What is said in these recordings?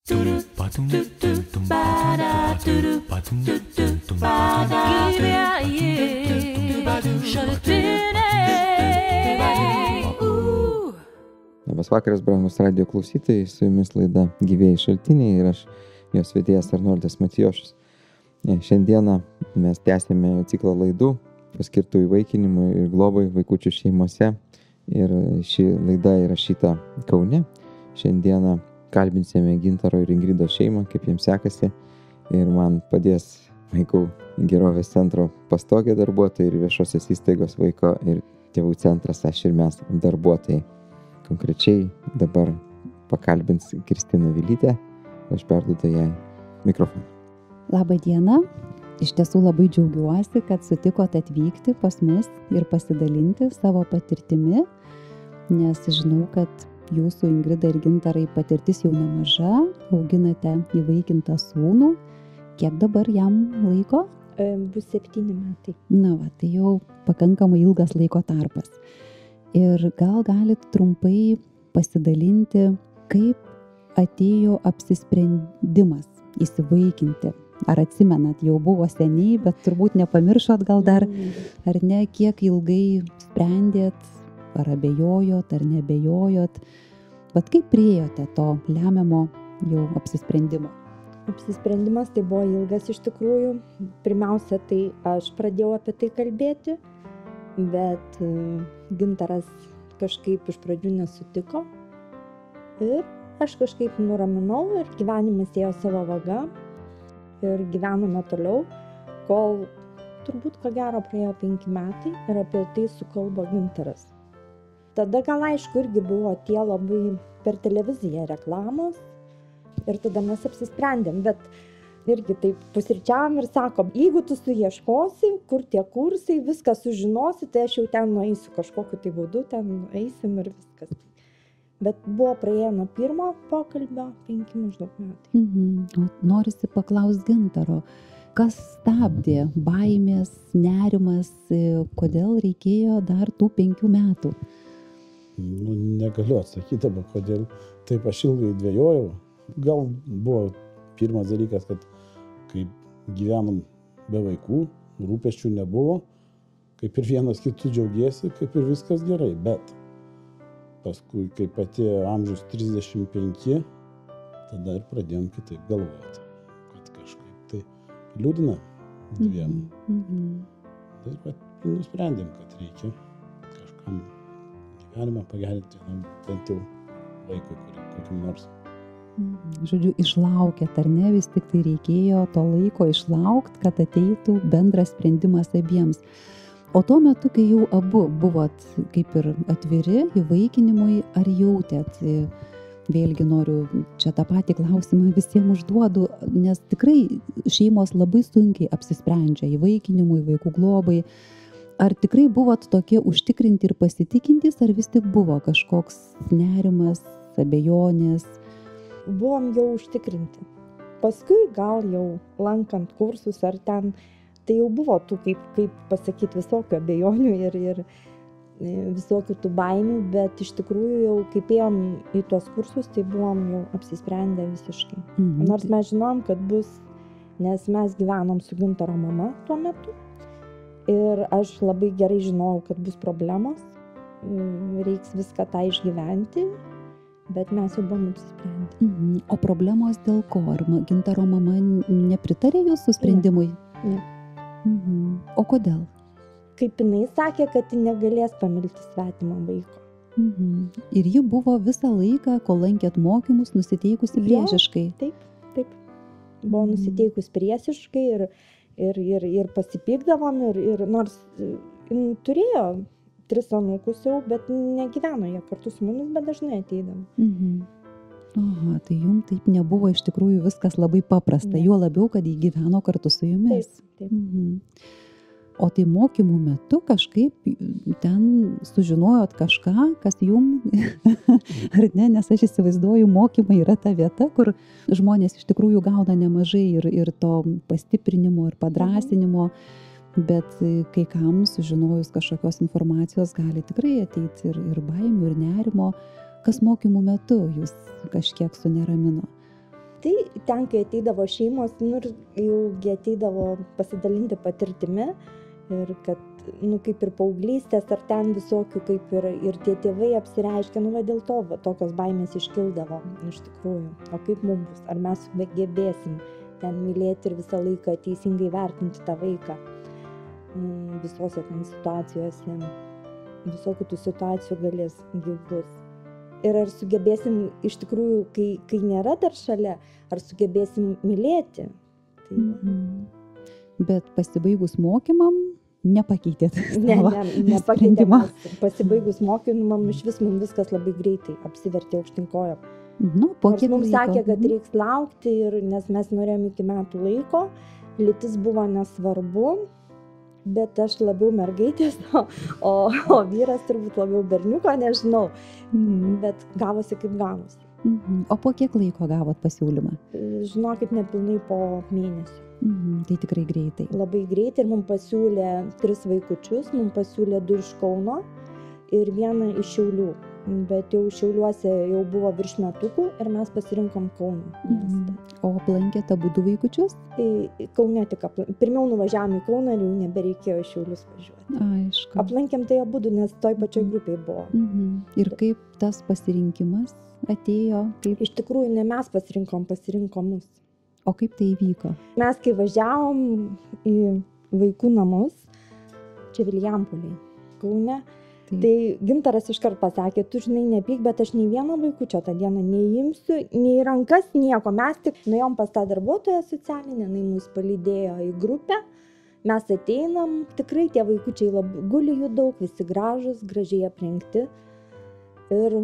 Labas vakaras, brangus radijo klausytojai, su jumis laida Gyvieji šaltiniai ir aš, jos vedėjas Arnoldas Matijošius. Šiandieną mes tęsėme ciklą laidų paskirtų įvaikinimui ir globai vaikučių šeimose ir ši laida įrašyta Kaune. Šiandieną kalbinsime Gintaro ir Ingridos šeimą, kaip jiems sekasi, ir man padės Vaikų gerovės centro Pastogė darbuotojai ir viešosios įstaigos Vaiko ir tėvų centras Aš ir mes darbuotojai. Konkrečiai dabar pakalbins Kristina Vilytė, aš perduodu jai mikrofoną. Labą dieną. Iš tiesų labai džiaugiuosi, kad sutikote atvykti pas mus ir pasidalinti savo patirtimi, nes žinau, kad jūsų Ingrida ir Gintarai patirtis jau nemaža, auginate įvaikintą sūnų. Kiek dabar jam laiko? Bus 7 metai. Na va, tai jau pakankamai ilgas laiko tarpas. Ir gal galit trumpai pasidalinti, kaip atėjo apsisprendimas įsivaikinti. Ar atsimenat, jau buvo seniai, bet turbūt nepamiršot gal dar, ar ne, kiek ilgai sprendėt, ar abejojot, ar neabejojot. Bet kaip priėjote to lemiamo jau apsisprendimo? Apsisprendimas tai buvo ilgas iš tikrųjų. Pirmiausia, tai aš pradėjau apie tai kalbėti, bet Gintaras kažkaip iš pradžių nesutiko. Ir aš kažkaip nuraminau ir gyvenimas ėjo savo vaga. Ir gyvenome toliau, kol turbūt ko gero praėjo 5 metai ir apie tai sukalbo Gintaras. Tada gal aišku irgi buvo tie labai per televiziją reklamos ir tada mes apsisprendėm, bet irgi taip pusryčiavom ir sakom, jeigu tu suieškosi, kur tie kursai, viską sužinosi, tai aš jau ten nueisiu kažkokiu tai būdu, ten eisim ir viskas. Bet buvo praėję nuo pirmo pokalbio 5 maždaug metai. Norisi paklausti Gintaro, kas stabdė, baimės, nerimas, kodėl reikėjo dar tų 5 metų? Negaliu atsakyti dabar, kodėl taip aš ilgai dvejojau. Gal buvo pirmas dalykas, kad kai gyvenom be vaikų, rūpesčių nebuvo, kaip ir vienas kitų džiaugiesi, kaip ir viskas gerai, bet paskui, kai atėjo amžius 35, tada ir pradėjom kitaip galvoti, kad kažkaip tai liūdna dviem. Ir nusprendėm, kad reikia kažkam gyvenimą pagerinti, bent jau vaikui, kokiam nors. Žodžiu, išlaukėt, ar ne, vis tik tai reikėjo to laiko išlaukti, kad ateitų bendras sprendimas abiems. O tuo metu, kai jau abu buvot kaip ir atviri įvaikinimui, ar jautėt, vėlgi noriu čia tą patį klausimą visiems užduodu, nes tikrai šeimos labai sunkiai apsisprendžia įvaikinimui, vaikų globai. Ar tikrai buvot tokie užtikrinti ir pasitikintys, ar vis tik buvo kažkoks nerimas, abejonės? Buvom jau užtikrinti. Paskui gal jau lankant kursus ar ten, tai jau buvo tų, kaip pasakyti, visokių abejonių ir visokių tų baimių, bet iš tikrųjų jau kaip ėjom į tuos kursus, tai buvom jau apsisprendę visiškai. Nors mes žinom, kad bus, nes mes gyvenom su Gintaro mama tuo metu ir aš labai gerai žinojau, kad bus problemos, reiks viską tą išgyventi, bet mes jau buvom apsisprendę. O problemos dėl ko? Ar Gintaro mama nepritarė jūsų sprendimui? Ne. O kodėl? Kaip jinai sakė, kad ji negalės pamilti svetimą vaiko. Ir ji buvo visą laiką, kol lankėt mokymus, nusiteikusi priešiškai. Taip. Buvo nusiteikus priešiškai ir pasipykdavom ir nors turėjo 3 anūkus jau, bet negyveno jie kartu su mumis, bet dažnai ateidavo. Aha, tai jums taip nebuvo iš tikrųjų viskas labai paprasta, juo labiau, kad jį gyveno kartu su jumis. Taip. O tai mokymų metu kažkaip ten sužinojot kažką, kas jum, ar ne, nes aš įsivaizduoju, mokymai yra ta vieta, kur žmonės iš tikrųjų gauna nemažai ir to pastiprinimo ir padrąsinimo. Bet kai kam sužinojus kažkokios informacijos gali tikrai ateiti ir baimių, ir nerimo. Kas mokymų metu jūs kažkiek suneramino? Tai ten, kai ateidavo šeimos, nu ir jaugi ateidavo pasidalinti patirtimi ir kad, nu kaip ir paauglystės, ar ten visokių, kaip ir tie tėvai apsireiškia, nu va dėl to, va, tokios baimės iškildavo iš tikrųjų. O kaip mums bus, ar mes gebėsim ten mylėti ir visą laiką teisingai vertinti tą vaiką visose ten situacijose, visokių tų situacijų galės gyvus. Ir ar sugebėsim iš tikrųjų, kai nėra dar šalia, ar sugebėsim mylėti. Tai... Bet pasibaigus mokymam nepakeitėt savo sprendimą. Pasibaigus mokymam iš vis mums viskas labai greitai apsivertė aukštyn kojom. Nu, Nors mums sakė, kad reiks laukti, nes mes norėjom iki metų laiko, lytis buvo nesvarbu, bet aš labiau mergaitės, o vyras turbūt labiau berniuko, nežinau, bet gavosi kaip gavosi. O po kiek laiko gavot pasiūlymą? Žinokit, nepilnai po mėnesio. Tai tikrai greitai. Labai greitai ir mums pasiūlė 3 vaikučius, mums pasiūlė 2 iš Kauno ir 1 iš Šiaulių. Bet jau Šiauliuose jau buvo virš metukų ir mes pasirinkom Kauną. O aplankėte abudu vaikučius? Kaune tik pirmiau nuvažiavome į Kauną ir jau nebereikėjo į Šiaulius važiuoti. Aišku. Aplankėm tai abudu, nes toj pačioj grupiai buvo. Ir kaip tas pasirinkimas atėjo? Kaip... Iš tikrųjų, ne mes pasirinko mus. O kaip tai įvyko? Mes kai važiavom į vaikų namus, čia Vilijampolėj, Kaune, tai Gintaras iškart pasakė, tu žinai, nepyk, bet aš nei vieno vaikučio tą dieną neimsiu, nei rankas, nieko. Mes tik nuėjom pas tą darbuotoją socialinę, jinai mus palydėjo į grupę, mes ateinam, tikrai tie vaikučiai guli jų daug, visi gražus, gražiai aprengti. Ir,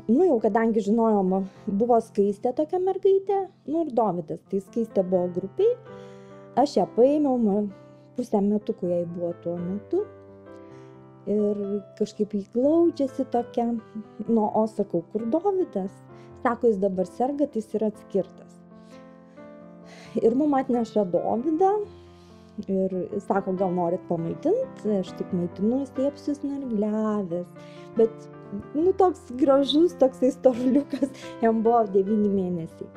nu jau kadangi žinojom, buvo Skaistė tokia mergaitė, nu ir Dovydas, tai Skaistė buvo grupiai, aš ją paėmiau, pusę metukų jai buvo tuo metu. Ir kažkaip jį glaudžiasi tokia, nu, o sakau, kur Dovydas? Sako, jis dabar serga, tai jis yra atskirtas. Ir mum atneša Dovydą ir sako, gal norit pamaitinti, aš tik maitinu, jis taip susnargliavęs. Bet, nu, toks gražus, toksai storuliukas, jam buvo 9 mėnesiai.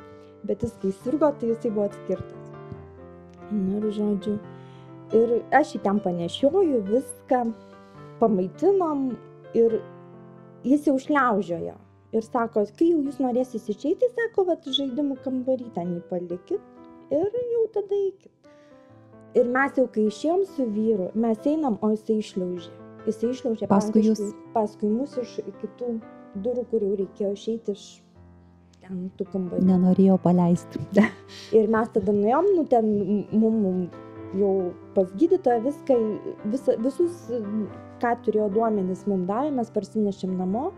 Bet jis, kai sirgo, tai jisai buvo atskirtas. Nu, ir žodžiu, ir aš jį ten panešioju viską. Pamaitinom ir jis jau šliaužiojo. Ir sako, kai jau jūs norėsit išeiti, sako, vat žaidimų kambarį ten jį palikit ir jau tada eikit. Ir mes jau kai išėjom su vyru, mes einam, o jisai išliaužė. Jisai išliaužė paskui mus iš kitų durų, kur jau reikėjo išeiti iš ten tų kambarių. Nenorėjo paleisti. Ir mes tada nuėjom, nu ten mum jau pas gydytoją visus, ką turėjo duomenis mums davė, mes parsinešėm namo,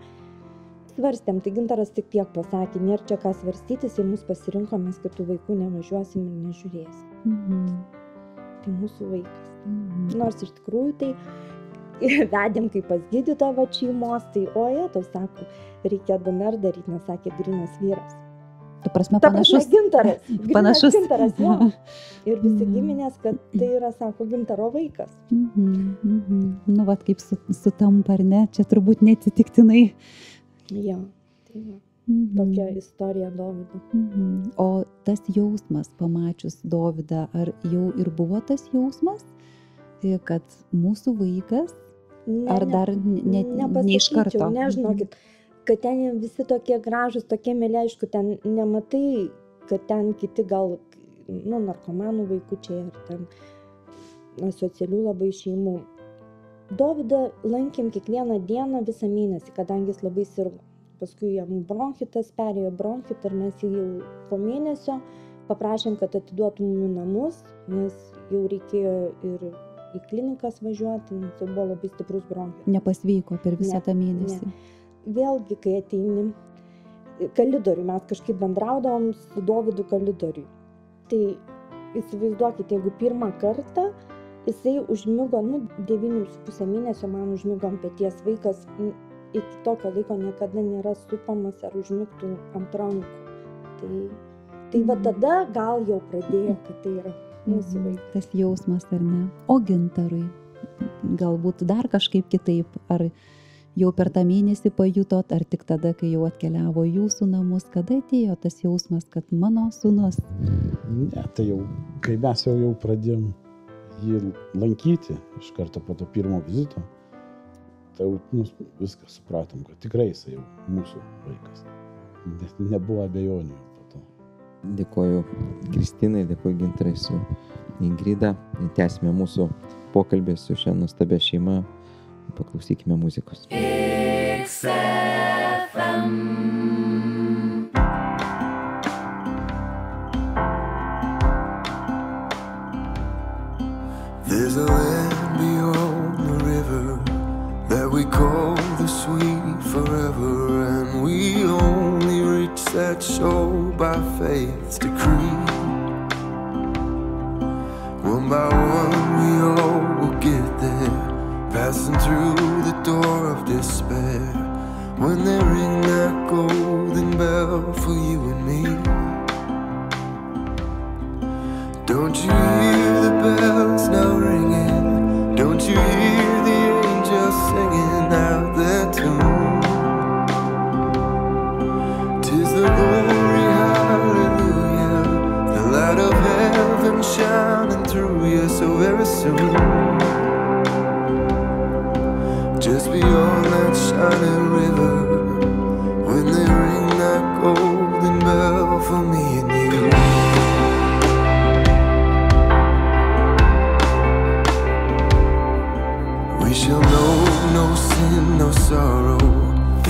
svarstėm, tai Gintaras tik tiek pasakė, nėra čia ką svarstytis, jei mus pasirinko, mes kitų vaikų nevažiuosim ir nežiūrėsim. Tai mūsų vaikas. Nors iš tikrųjų tai vedėm kaip pas gydytoją va šeimos, tai oje, tau sako, reikia DNR daryti, nes sakė grynas vyras. Tu prasme panašus. Gintaras, jo. Ir visi giminės, kad tai yra, sako, Gintaro vaikas. Nu, vat kaip sutampa, ar ne? Čia turbūt neatsitiktinai. Jo, tai va. Tokia istorija Dovydo. O tas jausmas, pamačius Dovydą, ar jau ir buvo tas jausmas, kad mūsų vaikas, ar dar ne iš karto? Nežinokit. Kad ten visi tokie gražus, tokie mėly, aišku, ten nematai, kad ten kiti gal, nu, narkomanų vaikučiai ar ten asocialių labai šeimų. Dovydą lankėm kiekvieną dieną visą mėnesį, kadangi jis labai sirgo. Paskui jam bronchitas perėjo bronchitą ir mes jau po mėnesio paprašėm, kad atiduotum į namus, nes jau reikėjo ir į klinikas važiuoti, nes jau buvo labai stiprus bronchitas. Nepasveiko per visą tą mėnesį. Ne. Vėlgi, kai ateini kalidoriui, mes kažkaip bendraudavom su Dovydu kalidoriui. Tai įsivaizduokite, jeigu pirmą kartą jisai užmigo, 9,5 mėnesio man užmigo ant peties, vaikas iki tokio laiko niekada nėra supamas ar užmigtų ant rankų. Tai va tada gal jau pradėjo, kad tai yra mūsų vaikas. Tas jausmas, ar ne? O Gintarui? Galbūt dar kažkaip kitaip, ar jau per tą mėnesį pajutot, ar tik tada, kai jau atkeliavo jūsų namus, kada atėjo tas jausmas, kad mano sūnus? Ne, tai jau, kai mes jau pradėjom jį lankyti iš karto po to pirmo vizito, tai jau viską supratom, kad tikrai jis jau mūsų vaikas. Nebuvo abejonių po to. Dėkoju Kristinai, dėkoju Gintarai su Ingrida. Tęsime mūsų pokalbį su šia nuostabia šeima. Paklausykime muzikos. There's a land beyond the river that we call the sweet forever, and we only reach that shore by faith's decree. One by one we all will get there, passing through the door of despair, when they ring that golden bell for you and me. Don't you hear the bells now ringing? Don't you hear the angels singing out their tune? 'Tis the glory, hallelujah, the light of heaven shining through you so very soon. Just beyond that shining river, when they ring that golden bell for me and you. We shall know no sin, no sorrow,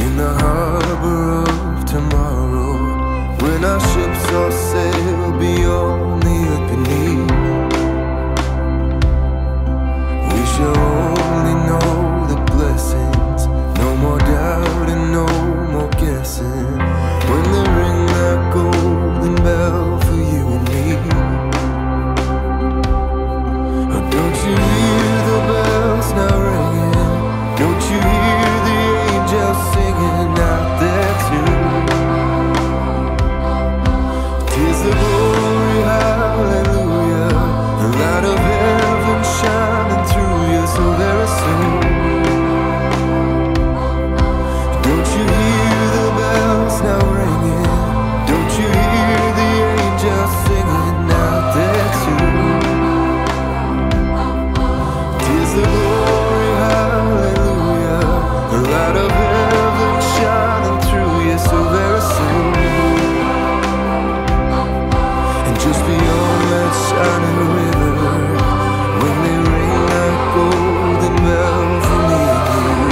in the harbor of tomorrow, when our ships all sail beyond the earth beneath. We shall only know the blessings, no more doubt and no more guessing, when they ring that golden bell for you and me. Oh, don't you hear the bells now ringing? Don't you hear the angels singing out there too? 'Tis the glory, hallelujah, the light of heaven shining through you so very soon. Don't you hear the bells now ringing? Don't you hear the angels singing out there too? 'Tis the glory, hallelujah, the light of heaven shining through you so very soon. And just beyond that shining river, when they ring that golden bell for me and you.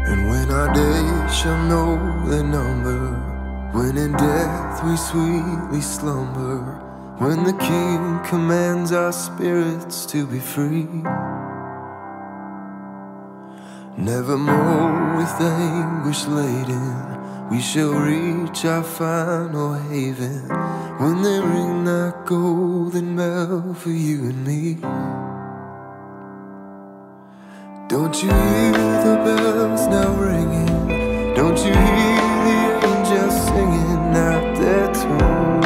And when our days shall know their number, when in death we sweetly slumber, when the King commands our spirits to be free, nevermore with anguish laden, we shall reach our final haven, when they ring that golden bell for you and me. Don't you hear the bells now ringing? Don't you hear the angels singing out their tune?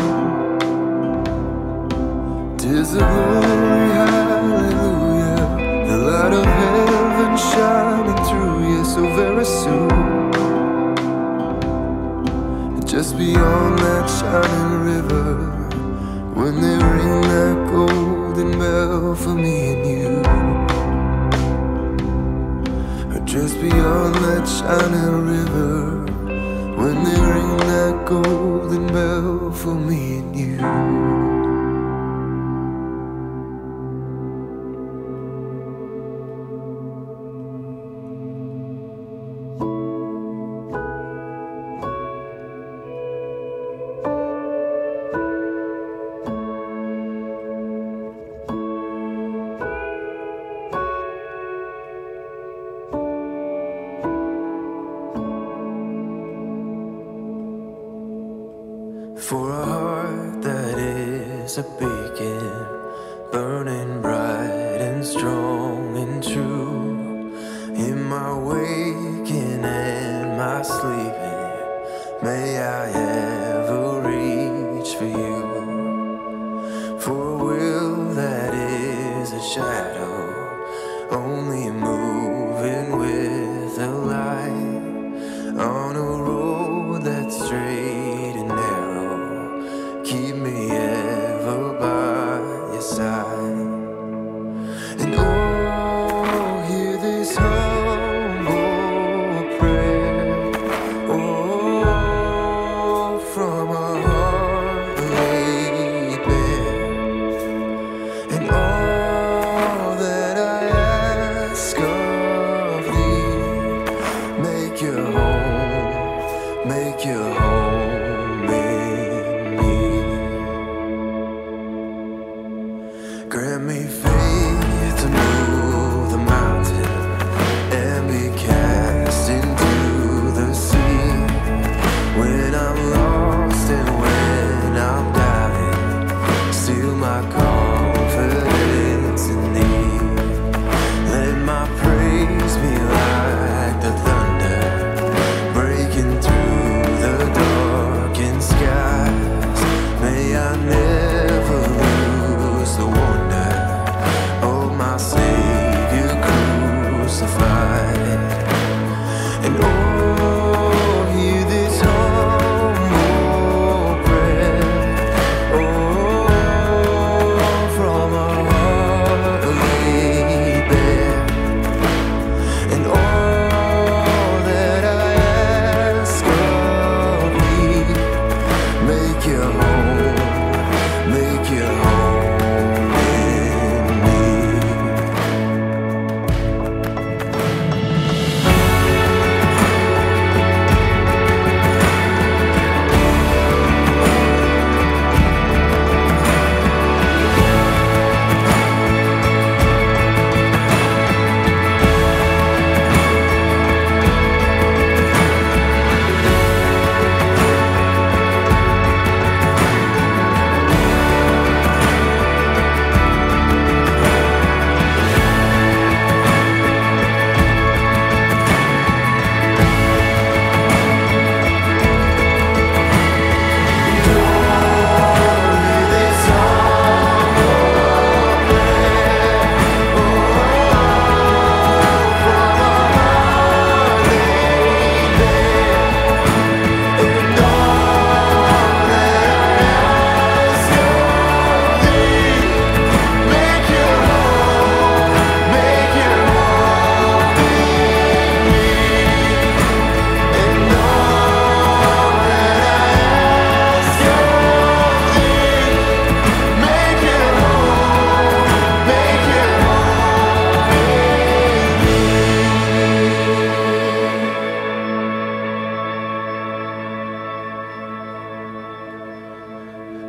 'Tis the glory, hallelujah, the light of heaven shining through you so very soon. Just beyond that shining river, when they ring that golden bell for me and you. Just beyond that shining river, when they ring that golden bell for me and you. For a heart that is a beacon, burning bright and strong and true. In my waking and my sleeping, may I ever reach for you. For a will that is a shadow, only moving with the light, on a road that's straight and narrow. Keep me ever by your side. And oh, hear this humble prayer, oh, from a heart laid bare. And all that I ask of thee, make your home in me. Grant me faith to move the mountain and be cast into the sea. When I'm lost and when I'm doubting, seal my confidence in thee. Let my praise be like the thunder, breaking through the darkened skies. May I never lose the wonder of my Savior crucified. And oh, hear this humble prayer, oh, from a heart laid bare. And all that I ask of thee, make your home in me.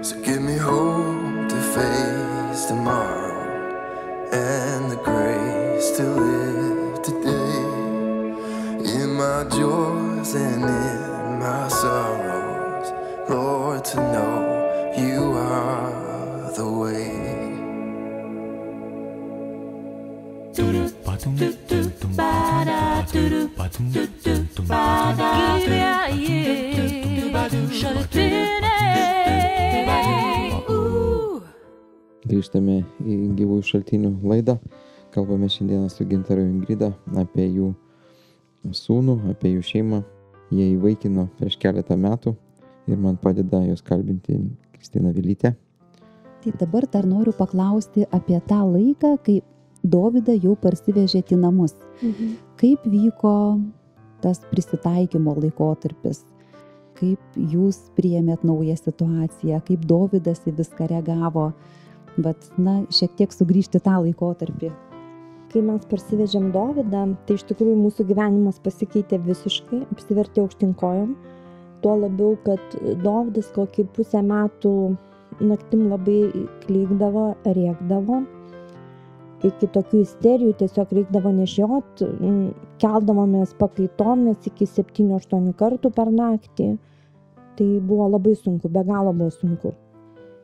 So give me hope to face tomorrow and the grace to live today. In my joys and in my sorrows, Lord, to know you are the way. Grįžtame į gyvųjų šaltinių laidą. Kalbame šiandieną su Gintaru ir Ingrida apie jų sūnų, apie jų šeimą. Jie įvaikino prieš keletą metų ir man padeda jos kalbinti Kristina Vilytė. Tai dabar dar noriu paklausti apie tą laiką, kai Dovydą jau parsivežėt į namus. Kaip vyko tas prisitaikymo laikotarpis? Kaip jūs priėmėt naują situaciją? Kaip Dovydas į viską reagavo? Bet, šiek tiek sugrįžti tą laikotarpį. Kai mes parsivežėm Dovydą, tai iš tikrųjų mūsų gyvenimas pasikeitė visiškai, apsivertė aukštyn kojom. Tuo labiau, kad Dovydas kokį pusę metų naktim labai klykdavo, rėkdavo. Iki tokių isterijų tiesiog reikdavo nešiot, keldavomės pakaitom, nes iki 7-8 kartų per naktį. Tai buvo labai sunku, be galo buvo sunku.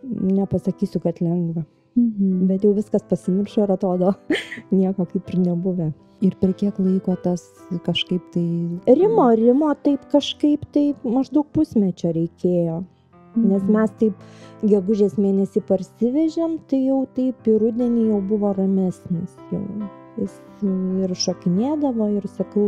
Nepasakysiu, kad lengva. Bet jau viskas pasimiršo ir atrodo nieko kaip ir nebuvę. Ir per kiek laiko tas kažkaip tai... Rimo taip kažkaip taip maždaug pusmečio reikėjo. Nes mes taip gegužės mėnesį parsivežėm, tai jau taip į rudenį jau buvo ramesnis. Jau. Jis ir šokinėdavo ir sakau,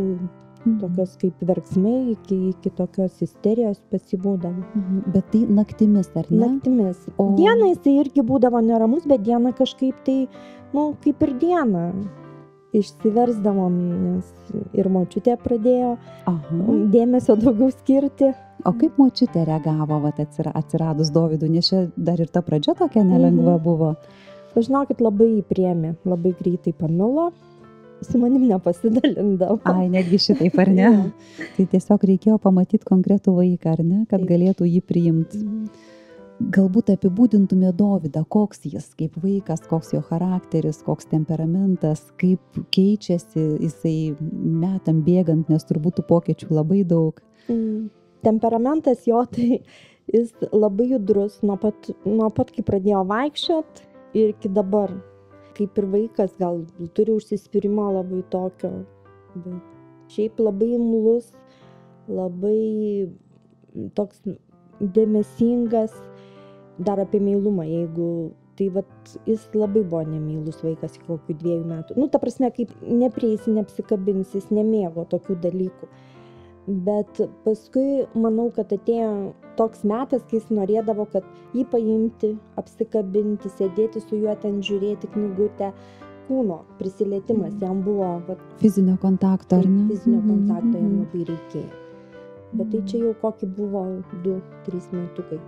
tokios kaip verksmai iki tokios isterijos pasibūdavo. Bet tai naktimis, ar ne? Naktimis. Dieną jisai irgi būdavo neramus, bet dieną kažkaip tai, kaip ir dieną. Išsiversdavom, nes ir močiutė pradėjo dėmesio daugiau skirti. O kaip močiutė reagavo atsiradus Dovydui, nes čia dar ir ta pradžia tokia nelengva buvo? Žinokit, labai priėmė, labai greitai pamilo, su manim nepasidalindavo. Ai, netgi šitaip, ar ne? Tai tiesiog reikėjo pamatyti konkretų vaiką, ar ne, kad galėtų jį priimti. Galbūt apibūdintume Dovydą, koks jis kaip vaikas, koks jo charakteris, koks temperamentas, kaip keičiasi jisai metam bėgant, nes turbūt tų pokyčių labai daug. Temperamentas jo, tai jis labai judrus nuo pat kai pradėjo vaikščiot ir iki dabar. Kaip ir vaikas gal turi užsispyrimo labai tokio, bet šiaip labai imlus, labai toks dėmesingas. Dar apie meilumą, jeigu, tai jis labai buvo nemylus vaikas iki kokių 2 metų. Ta prasme, kaip neprieisi, neapsikabins, jis nemėgo tokių dalykų. Bet paskui, manau, kad atėjo toks metas, kai jis norėdavo, kad jį paimti, apsikabinti, sėdėti su juo ten, žiūrėti knygutę, kūno prisilietimas jam buvo. Fizinio kontakto, ar ne? Fizinio kontakto jam labai reikėjo. Bet tai čia jau kokį buvo 2-3 metukai.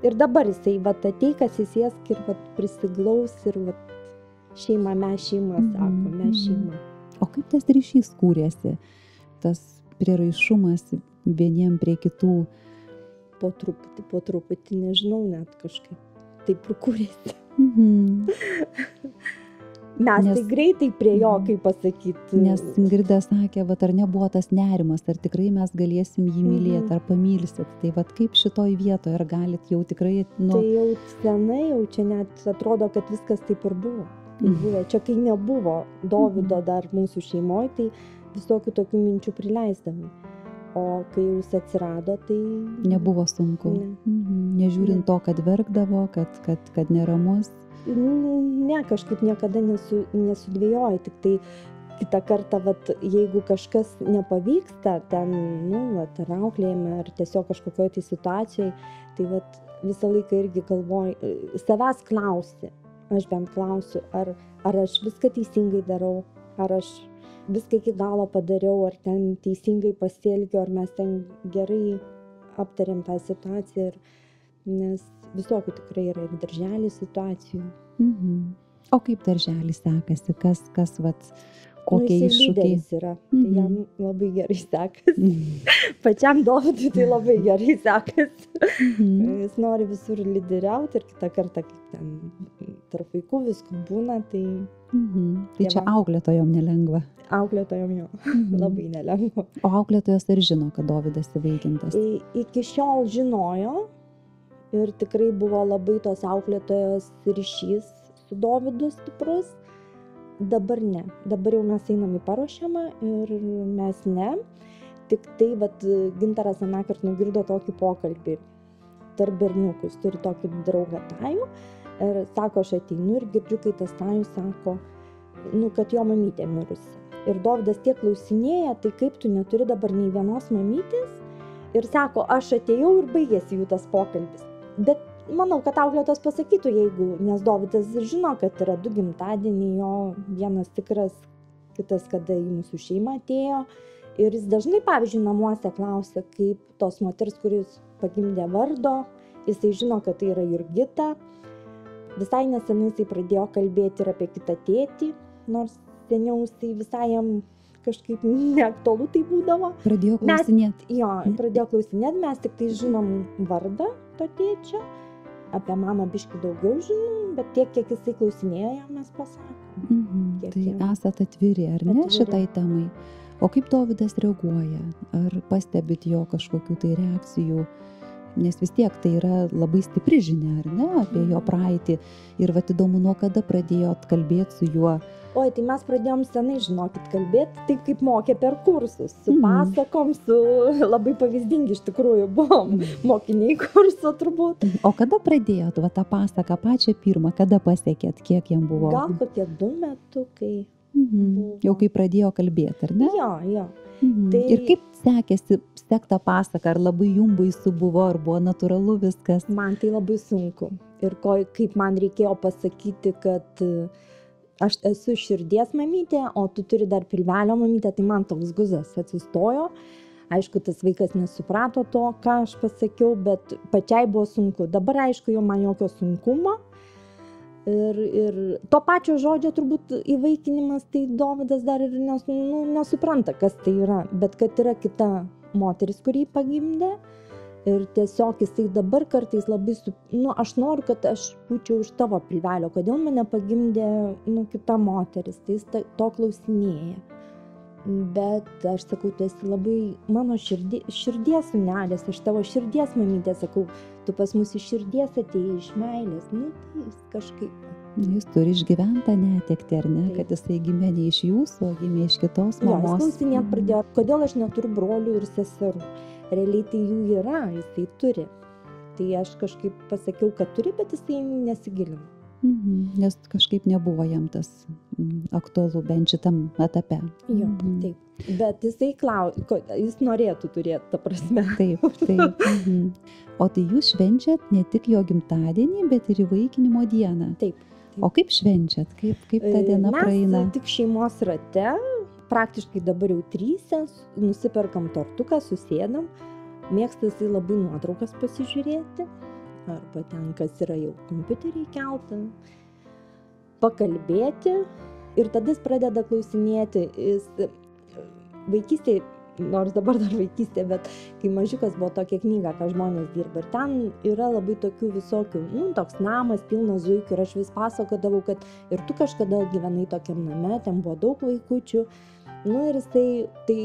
Ir dabar jisai ateikas, jis ėsk ir prisiglaus ir šeima, mes šeima, sako, mes šeima. O kaip tas ryšys kūrėsi? Tas prieraišumas vieniem prie kitų? Po truputį, nežinau, net kažkaip taip ir kūrėsi. Mes tai greitai prie jo, kaip pasakyti. Nes Ingrida sakė, ar nebuvo tas nerimas, ar tikrai mes galėsim jį mylėti, ar pamylsit. Tai kaip šitoj vietoje, ar galit jau tikrai... Tai jau senai, jau čia net atrodo, kad viskas taip ir buvo. Čia kai nebuvo Dovydo dar mūsų šeimoje, tai visokių tokių minčių prileisdami. O kai jūs atsirado, tai... Nebuvo sunku. Nežiūrint to, kad verkdavo, kad neramus. Ne, kažkaip niekada nesudvėjoju, tik tai kitą kartą, jeigu kažkas nepavyksta ten, ar auklėjime, ar tiesiog kažkokioje tai situacijoje, tai visą laiką irgi galvoju, savęs klausti, aš bent klausiu, ar aš viską teisingai darau, ar aš viską iki galo padariau, ar ten teisingai pasielgiu, ar mes ten gerai aptarėm tą situaciją, nes visokių tikrai yra ir darželį situacijų. O kaip darželį sekasi? Kas kokie iššūkiai? Jis yra, tai jam labai gerai sekasi. Pačiam Dovydui tai labai gerai sekasi. Jis nori visur lyderiauti ir kitą kartą, kaip ten tarp vaikų visko būna, tai... Tai čia auklėtojom nelengva. Auklėtojom jo, labai nelengva. O auklėtojas ar žino, kad Dovydas įvaikintas? Iki šiol žinojo. Ir tikrai buvo labai tos auklėtojos ryšys su Dovydu stiprus. Dabar ne. Dabar jau mes einam į paruošiamą ir mes ne. Tik tai, Gintaras anąkart nugirdo tokį pokalbį tarp berniukus. Turi tokį draugą Tajų. Ir sako, aš ateinu ir girdžiu, kai tas Tajus sako, kad jo mamytė mirusi. Ir Dovydas tiek klausinėja, tai kaip tu neturi dabar nei vienos mamytės? Ir sako, aš atėjau ir baigėsi jų tas pokalbis. Bet manau, kad auklėtos pasakytų, nes Dovydas žino, kad yra 2 gimtadieniai, jo vienas tikras, kitas, kada į mūsų šeimą atėjo. Ir jis dažnai, pavyzdžiui, namuose klausia, kaip tos moters, kuris pagimdė vardo, jisai žino, kad tai yra Jurgita. Visai nesenai jisai pradėjo kalbėti ir apie kitą tėtį, nors seniau jisai visai jam kažkaip neaktualu tai būdavo. Pradėjo klausinėti. Pradėjo klausinėti, mes tik tai žinom vardą to tėčio, apie mamą biškį daugiau žinom, bet tiek, kiek jisai klausinėjo, mes pasakom. Tai esat atviri, ar ne, šitai temai? O kaip Dovydas reaguoja? Ar pastebit jo kažkokių tai reakcijų nes vis tiek tai yra labai stipri žinia, ar ne, apie jo praeitį. Ir vat įdomu, nuo kada pradėjot kalbėti su juo. Oi, tai mes pradėjom senai, žinokit, kalbėti, taip kaip mokė per kursus, su pasakom, su labai pavyzdingi iš tikrųjų buvom mokiniai kurso turbūt. O kada pradėjot va tą pasaką pačią pirmą, kada pasiekėt, kiek jam buvo? Gal kokie 2 metukai. Jau kai pradėjo kalbėti, ar ne? Jo. Tai... Ir kaip sekėsi sekti tą pasaką, ar labai jum baisu buvo, ar buvo natūralu viskas? Man tai labai sunku. Ir kaip man reikėjo pasakyti, kad aš esu širdies mamytė, o tu turi dar pilvelio mamytę, tai man toks guzas atsistojo. Aišku, tas vaikas nesuprato to, ką aš pasakiau, bet pačiai buvo sunku. Dabar, aišku, jau man jokio sunkumo. Ir to pačio žodžio turbūt įvaikinimas, tai Dovydas dar ir nesupranta, kas tai yra. Bet kad yra kita moteris, kurį pagimdė. Ir tiesiog jisai dabar kartais labai, aš noriu, kad aš būčiau iš tavo pilvelio, kodėl mane pagimdė kita moteris, tai jis to klausinėja. Bet aš sakau, tu esi labai mano širdies sūnelis, aš tavo širdies mamytė, sakau, tu pas mus iš širdies atėjai, iš meilės, tai jis kažkaip. Jis turi išgyventą netektį, ar ne, kad jisai gimė ne iš jūsų, o gimė iš kitos mamos. Jo, jis klausinėt pradėjo, kodėl aš neturiu brolių ir seserų. Realiai tai jų yra, jisai turi. Tai aš kažkaip pasakiau, kad turi, bet jisai nesigilino. Nes kažkaip nebuvo jam tas aktualu bent šitam etape. Jo, taip. Bet jisai jis norėtų turėti, ta prasme. Taip. O tai jūs švenčiat ne tik jo gimtadienį, bet ir įvaikinimo dieną. Taip. O kaip švenčiat? Kaip ta diena praeina? Mes tik šeimos rate, praktiškai dabar jau 3, nusiperkam tortuką, susėdam, mėgsta jisai labai nuotraukas pasižiūrėti, arba ten, kas yra jau kompiuterį keltą, pakalbėti ir tada jis pradeda klausinėti. Vaikystėje, nors dabar dar vaikystė, bet kai mažiukas buvo tokia knyga, ką žmonės dirba. Ir ten yra labai tokių visokių, toks namas pilnas zuikių ir aš vis pasakodavau, kad ir tu kažkada gyvenai tokiam name, ten buvo daug vaikučių. Ir jisai, tai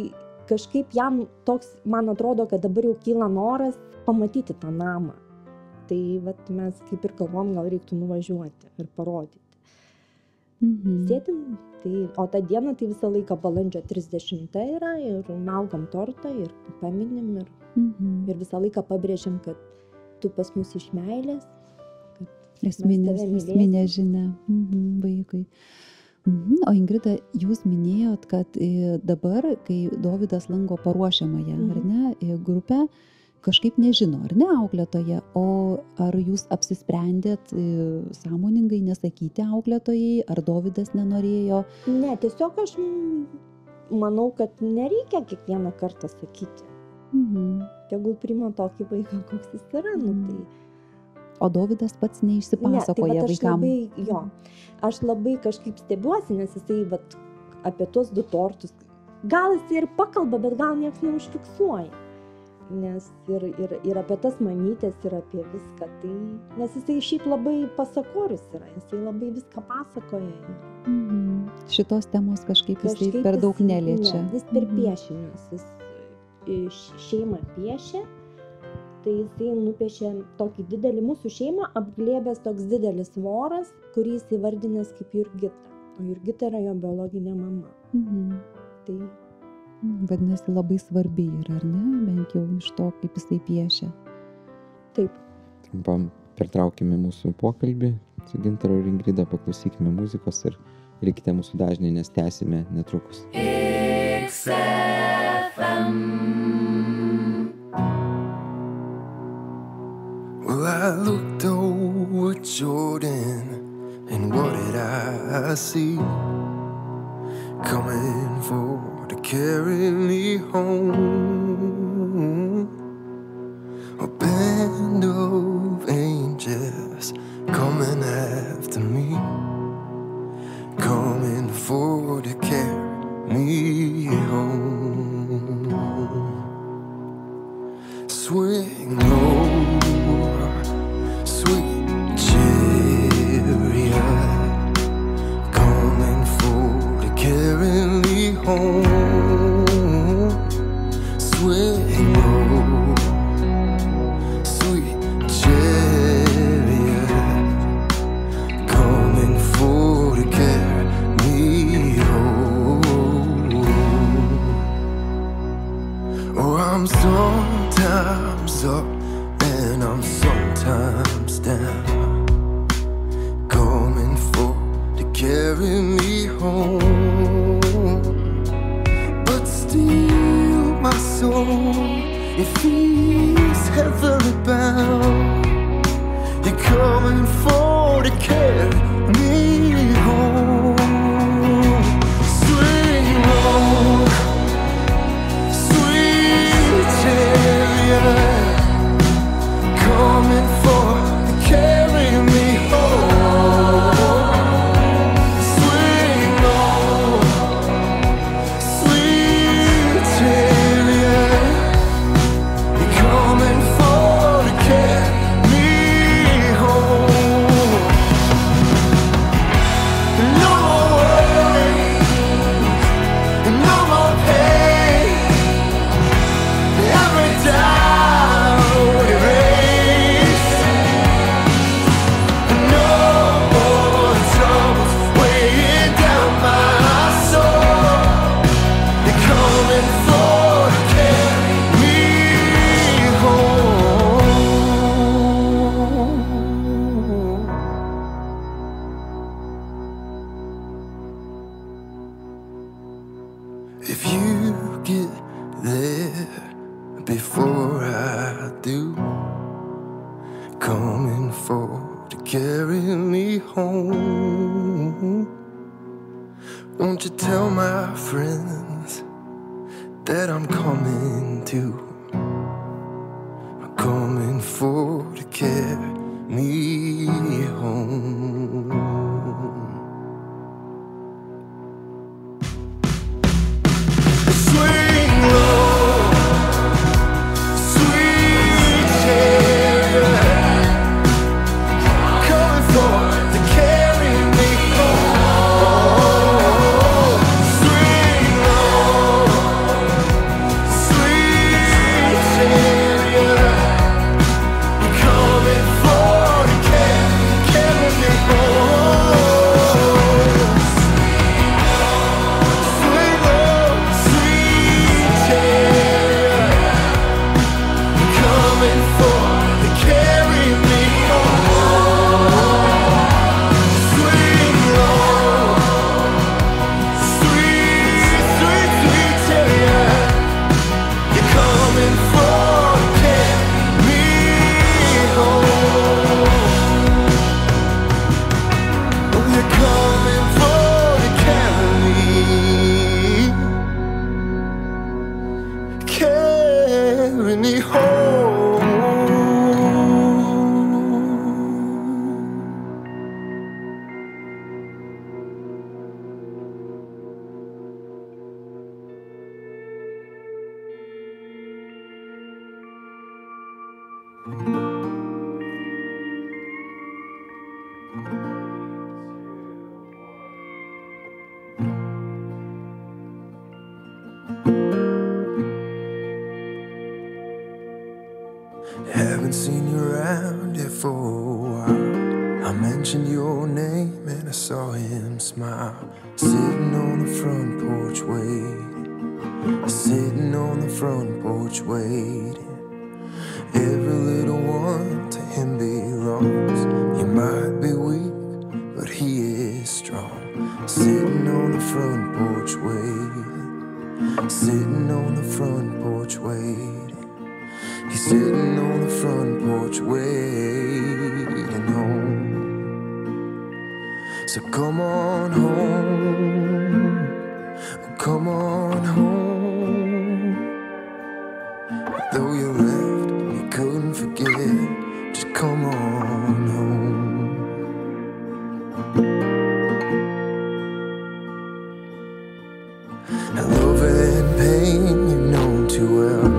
kažkaip jam toks, man atrodo, kad dabar jau kyla noras pamatyti tą namą. Tai mes kaip ir galvom, gal reiktų nuvažiuoti ir parodyti. Sėdim, o tą dieną tai visą laiką balandžio 30 yra ir valgom tortą ir paminim ir visą laiką pabrėžiam, kad tu pas mus iš meilės. Esminė žinia vaikui. O Ingrida, jūs minėjot, kad dabar, kai Dovydas lanko paruošiamąją, ar ne, grupę, kažkaip nežino, ar ne, auklėtoja, o ar jūs apsisprendėt sąmoningai nesakyti auklėtojai, ar Dovydas nenorėjo? Ne, tiesiog aš manau, kad nereikia kiekvieną kartą sakyti. Tegul priima tokį vaiką, koks jis yra, tai... O Dovydas pats neišsipasakoja vaikam. Aš labai kažkaip stebiuosi, nes jisai apie tuos 2 tortus, gal jisai ir pakalba, bet gal nieks neužfiksuoja. Nes ir apie tas mamytės, ir apie viską, tai, nes jisai šiaip labai pasakorius yra, jisai labai viską pasakoja. Šitos temos kažkaip jisai per daug neliečia. Ne, jis per piešinius, jis šeimą piešia. Tai jisai nupiešė tokį didelį mūsų šeimą, apglėbęs toks didelis voras, kurį jis įvardinęs kaip Jurgita. O Jurgita yra jo biologinė mama. Tai... Vadinasi, labai svarbi yra, ar ne? Bent jau iš to, kaip jisai piešia. Taip. Trumpam pertraukime mūsų pokalbį su Gintaru ir Ingrida, paklausykime muzikos ir likite mūsų dažniai, nes tęsime netrukus. Well, I looked over Jordan, and what did I see? Coming for to carry me home. A band of angels coming after me, coming for to carry me home. Swing low, sweet chariot, coming for to carry me home. Swing low, I'm sometimes down, coming for to carry me home. But still my soul, it feels heavily bound. You're coming for to carry me home. Swing low, sweet chariot, coming for to carry me home. Swing low, sweet chariot, you're coming for to carry me home. No more worry, no more pain, every doubt erased. No more troubles weighing down my soul. You're coming for to carry me home. If you get there before I do, coming for to carry me home. Won't you tell my friends that I'm coming too? I'm coming for to carry me home. Swing low, sweet chariot, coming for to carry me home. Swing low, sweet chariot, you're coming for to carry me home. Swing low, sweet chariot, you're coming for to carry me home. Swing low, sweet, sweet, sweet chariot, you're coming for to carry me home. Oh, you're coming for to carry me home. Haven't seen you around here for a while. I mentioned your name and I saw him smile. Sitting on the front porch waiting, sitting on the front porch waiting. Every little one to him belongs. You might be weak, but he is strong. Sitting on the front porch waiting, sitting on the front porch waiting. He's sitting on the front porch waiting home. So come on home, come on home. Though you left, you couldn't forget. Just come on home. Love and pain you've known too well,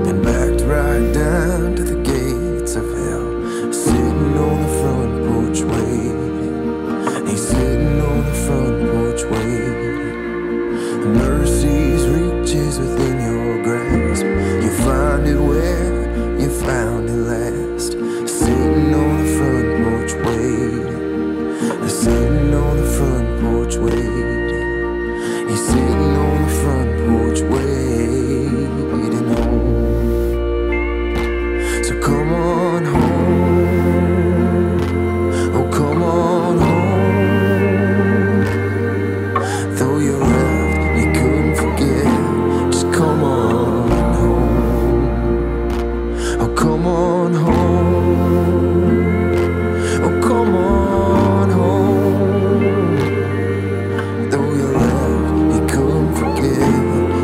been backed right down to the gates of hell. Sitting on the front porch waiting, he's sitting on the front porch waiting. Mercy's reaches within your grasp. You find it where you found it last. Sitting on the front porch on home. Oh, come on home. Though you left, you couldn't forget.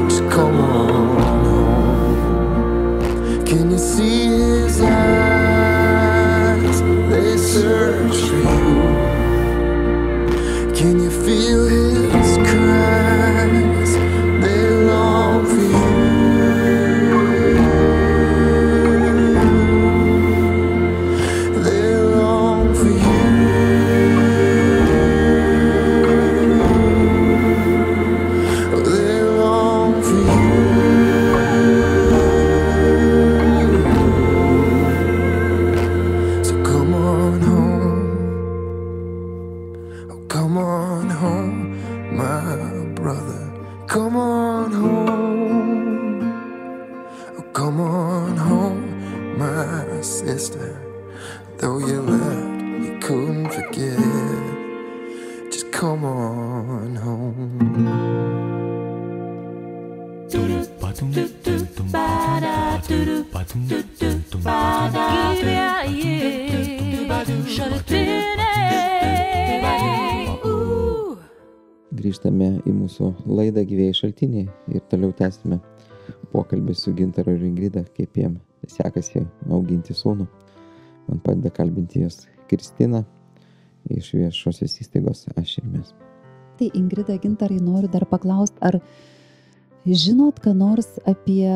Just come on home. Can you see his eyes? They search for you. Can you feel his cries? They long for you. They long for you. They long for you. So come on home. Oh, come on home, my brother. Come on home. Oh, come on home, my sister. Though you left, you couldn't forget. Just come on home. Grįžtame į mūsų laidą Gyvieji šaltiniai ir toliau tęsime pokalbį su Gintaru ir Ingrida, kaip jiem sekasi auginti sūnų. Man padeda kalbinti jos Kristina iš viešosios įstaigos Aš ir mes. Tai Ingrida, Gintarai, noriu dar paklausti, ar žinot ką nors apie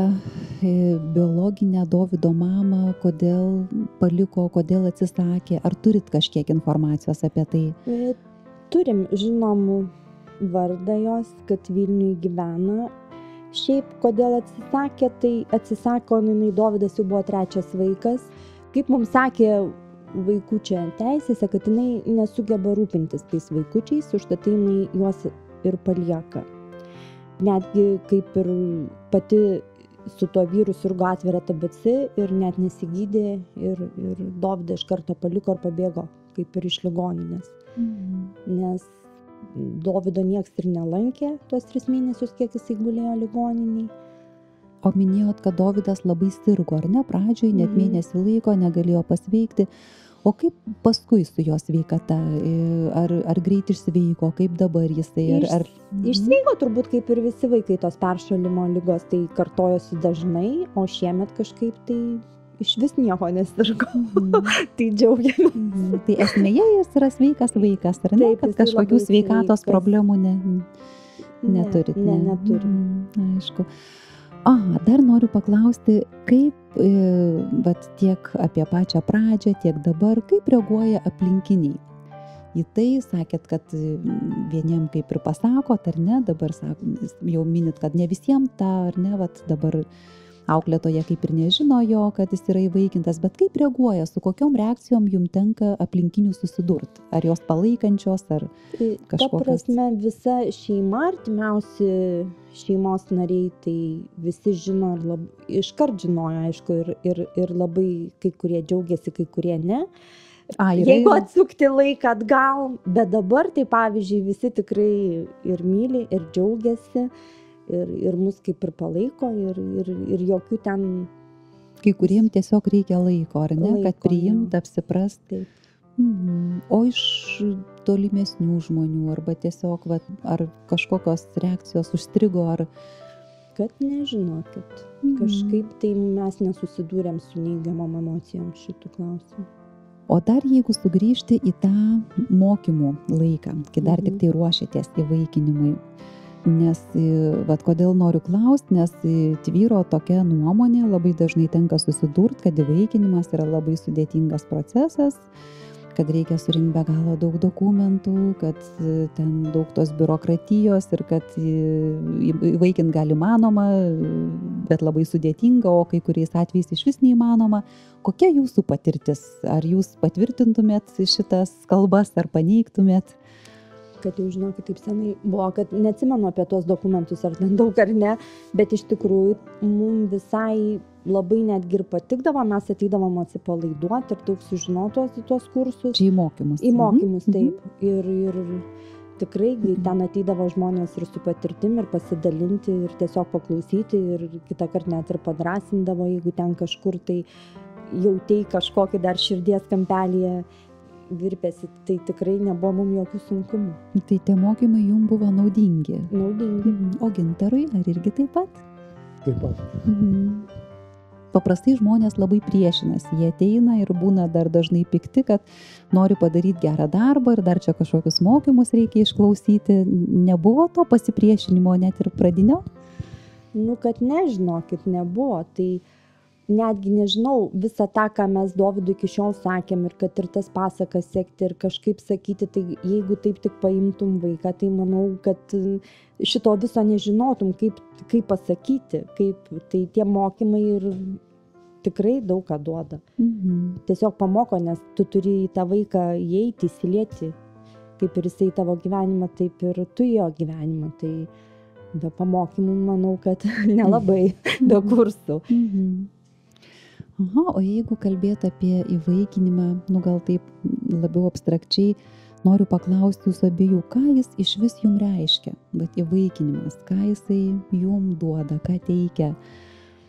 biologinę Dovydo mamą, kodėl paliko, kodėl atsisakė, ar turit kažkiek informacijos apie tai? Turim žinomų vardą jos, kad Vilniuje gyvena. Šiaip, kodėl atsisakė, tai atsisako, jinai Dovydas jau buvo 3 vaikas. Kaip mums sakė vaikučio teisėse, kad jinai nesugeba rūpintis tais vaikučiais, užtat jinai juos ir palieka. Netgi kaip ir pati su tuo vyru sirgo atvira TBC ir net nesigydė ir Dovydą iš karto paliko ir pabėgo kaip ir iš ligoninės. Nes Dovydo nieks ir nelankė tuos 3 mėnesius, kiek jisai gulėjo ligoniniai. O minėjot, kad Dovydas labai sirgo, ar ne? Pradžioj net mėnesį laiko negalėjo pasveikti. O kaip paskui su jo sveikata? Ar greit išsveiko? Kaip dabar jisai? Išsveiko turbūt kaip ir visi vaikai, tos peršalimo ligos, tai kartojosi dažnai, o šiemet kažkaip tai iš vis nieko nesirgo. Tai džiaugiamės. Tai esmėje jis yra sveikas vaikas, ar ne? Taip, kad kažkokių sveikatos problemų neturit. Ne, neturim. Aišku. Dar noriu paklausti, kaip tiek apie pačią pradžią, tiek dabar, kaip reaguoja aplinkiniai? Į tai sakėt, kad vieniem kaip ir pasakot, ar ne, dabar jau minit, kad ne visiems tą, ar ne, dabar auklėtoja kaip ir nežino jo, kad jis yra įvaikintas, bet kaip reaguoja, su kokiom reakcijom jums tenka aplinkinių susidurti? Ar jos palaikančios, ar kažkokios? Ta prasme, visa šeima, artimiausi šeimos nariai, tai visi žino ir iškart žinojo, aišku, ir labai kai kurie džiaugiasi, kai kurie ne. Jeigu atsukti laiką atgal, bet dabar tai pavyzdžiui visi tikrai ir myli, ir džiaugiasi. Ir mus kaip ir palaiko, ir jokių ten... Kai kuriem tiesiog reikia laiko, ar ne, kad priimt, apsiprast. Taip. O iš tolimesnių žmonių, arba tiesiog, ar kažkokios reakcijos užstrigo, ar... Kad nežinokit. Kažkaip tai mes nesusidūrėm su neigiamom emocijom šitų klausimų. O dar jeigu sugrįžti į tą mokymų laiką, kai dar tik tai ruošiatės įvaikinimui, nes, kodėl noriu klausti, nes tvyro tokia nuomonė, labai dažnai tenka susidurt, kad įvaikinimas yra labai sudėtingas procesas, kad reikia surinkti be galo daug dokumentų, kad ten daug tos biurokratijos ir kad įvaikint gali įmanoma, bet labai sudėtinga, o kai kuriais atvejais iš vis neįmanoma. Kokia jūsų patirtis? Ar jūs patvirtintumėt šitas kalbas ar paneigtumėt? Kad jau žinokit, taip senai buvo, kad neatsimenu apie tuos dokumentus ar ten daug ar ne, bet iš tikrųjų mums visai labai netgi ir patikdavo, mes ateidavom atsipalaiduoti ir daug sužinotos į tuos kursus. Čia į mokymus. Į mokymus, taip. Ir tikrai ten ateidavo žmonės ir su patirtim, ir pasidalinti, ir tiesiog paklausyti, ir kitą kartą net ir padrasindavo, jeigu ten kažkur tai jautei kažkokį dar širdies kampelėje virpėsi, tai tikrai nebuvo mums jokių sunkumų. Tai tie mokymai jums buvo naudingi. Naudingi. O Gintarui ar irgi taip pat? Taip pat. Paprastai žmonės labai priešinasi, jie ateina ir būna dar dažnai pikti, kad nori padaryti gerą darbą ir dar čia kažkokius mokymus reikia išklausyti. Nebuvo to pasipriešinimo net ir pradinio? Nu, kad nežinokit, nebuvo. Tai netgi nežinau visą tą, ką mes Dovydui iki šiol sakėm ir kad ir tas pasakas sekti ir kažkaip sakyti, tai jeigu taip tik paimtum vaiką, tai manau, kad šito viso nežinotum, kaip pasakyti, tai tie mokymai ir tikrai daug ką duoda. Tiesiog pamoko, nes tu turi į tą vaiką įeiti, įsilieti, kaip ir jisai tavo gyvenimą, taip ir tu jo gyvenimą. Tai be pamokymų manau, kad nelabai be kursų. Aha, o jeigu kalbėt apie įvaikinimą, nu gal taip labiau abstrakčiai, noriu paklausti jūsų abiejų, ką jis iš vis jums reiškia, bet įvaikinimas, ką jisai jums duoda, ką teikia?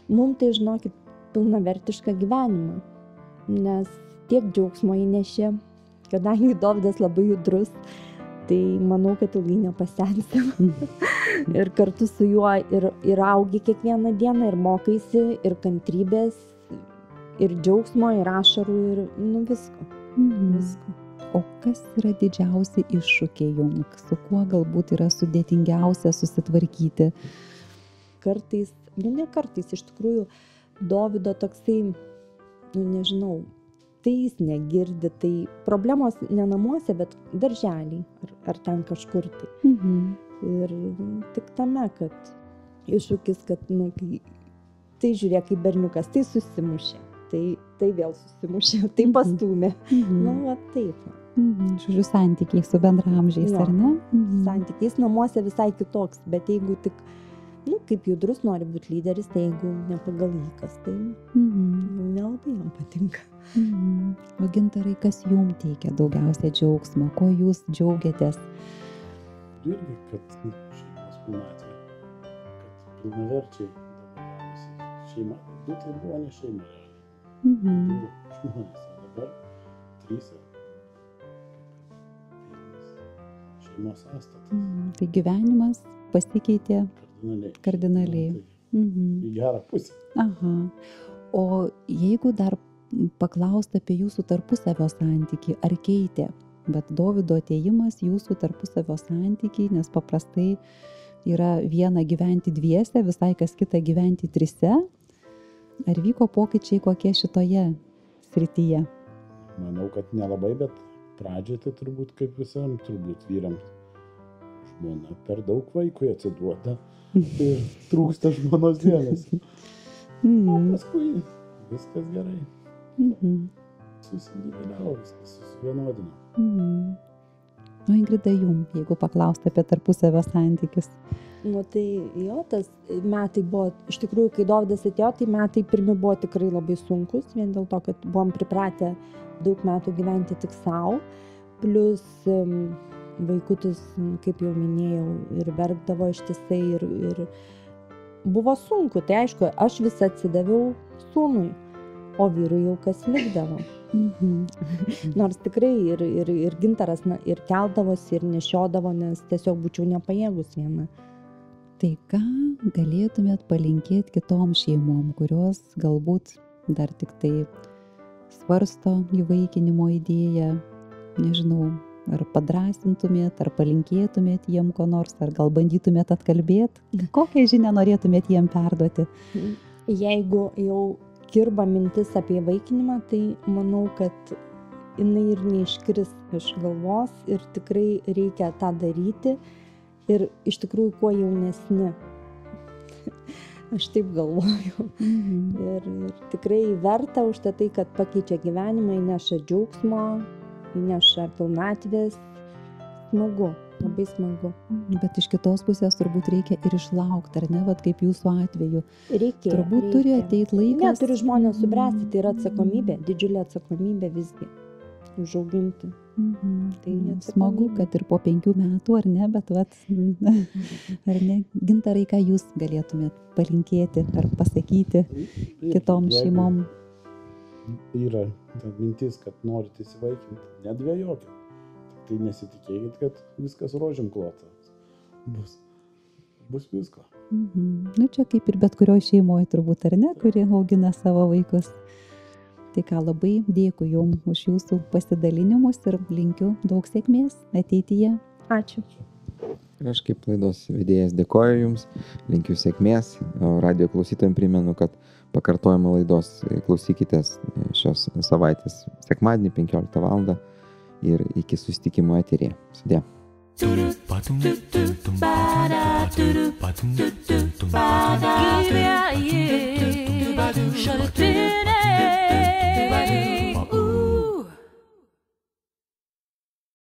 Mums tai, žinokit, pilnavertišką gyvenimą, nes tiek džiaugsmo įnešė, kadangi Dovydas labai judrus, tai manau, kad ilgai nepasensim. Ir kartu su juo ir augi kiekvieną dieną, ir mokaisi, ir kantrybės, ir džiaugsmo, ir ašarų, ir visko. Visko. O kas yra didžiausi iššūkiai jums? Su kuo galbūt yra sudėtingiausia susitvarkyti? Kartais, ne kartais, iš tikrųjų, Dovydo toksai, nežinau, tai jis negirdi, tai problemos ne namuose, bet darželiai, ar ten kažkur tai. Ir tik tame, kad iššūkis, kad, tai žiūrėk, kaip berniukas, tai susimušė. Tai vėl susimušė, tai pastūmė. Taip. Žodžiu, santykiai su bendramžiais, ar ne? Santykiais namuose visai kitoks, bet jeigu tik, kaip judrus nori būti lyderis, tai jeigu ne pagal lykas, tai nelabai jam patinka. O Gintarai, kas jums teikia daugiausia džiaugsmo? Ko jūs džiaugiatės? Irgi, kad šeimos pilnatvė, kad pilnaverčiai šeima, tai buvo ne šeima. Žmonės, dabar 3 šeimos sąstatas. Tai gyvenimas pasikeitė kardinaliai. Į gerą pusę. Aha. O jeigu dar paklausti apie jūsų tarpusavio santykį, ar keitė, bet Dovydo atėjimas jūsų tarpusavio santykį, nes paprastai yra viena gyventi dviese, visai kas kita gyventi 3. Ar vyko pokyčiai kokie šitoje srityje? Manau, kad nelabai, bet pradžioje tai turbūt kaip visam, turbūt vyrams žmona per daug vaikui atsiduoda ir trūksta žmonos dėmesio. O paskui viskas gerai. Susidėliavo, viskas susivienodino. O Ingrida, jums, jeigu paklausti apie tarpusavio santykius? Tai jo, tas metai buvo, iš tikrųjų, kai Dovydas atėjo, tai metai pirmi buvo tikrai labai sunkus, vien dėl to, kad buvom pripratę daug metų gyventi tik savo, plus vaikutis, kaip jau minėjau, ir verkdavo ištisai ir buvo sunku, tai aišku, aš visą atsidaviau sūnui, o vyrui jau kas likdavo. Nors tikrai ir Gintaras ir keldavosi, ir nešiodavo, nes tiesiog būčiau nepajėgus viena. Tai ką galėtumėt palinkėti kitom šeimom, kurios galbūt dar tik tai svarsto įvaikinimo idėją, nežinau, ar padrąsintumėt, ar palinkėtumėt jiem ko nors, ar gal bandytumėt atkalbėti, kokią žinią norėtumėt jiem perduoti? Jeigu jau kirba mintis apie įvaikinimą, tai manau, kad jinai ir neiškris iš galvos ir tikrai reikia tą daryti. Ir iš tikrųjų, kuo jaunesni. Aš taip galvoju. Ir tikrai verta už tai, kad pakeičia gyvenimą, įneša džiaugsmo, įneša pilnatvės. Smagu, labai smagu. Bet iš kitos pusės turbūt reikia ir išlaukti, ar ne, vat kaip jūsų atveju. Reikia. Turbūt turi ateiti laikas. Turi žmonės subręsti, tai yra atsakomybė, didžiulė atsakomybė visgi. Užauginti. Tai smagu, kad ir po 5 metų, ar ne, bet ar ne, Gintarai, ką jūs galėtumėt palinkėti ar pasakyti kitom šeimom? yra ta mintis, kad norit įsivaikinti, nedvejokit. Tai nesitikėkit, kad viskas rožėm klota. Bus visko. Nu, čia kaip ir bet kurioje šeimoje turbūt, ar ne, kuri augina savo vaikus. Tai ką, labai dėkui jums už jūsų pasidalinimus ir linkiu daug sėkmės ateityje. Ačiū. Ir aš kaip laidos vedėjas dėkoju jums, linkiu sėkmės. O radijo klausytojams primenu, kad pakartojimą laidos klausykitės šios savaitės sekmadienį 15 val. Ir iki susitikimo eteryje. Sudie. Yeah.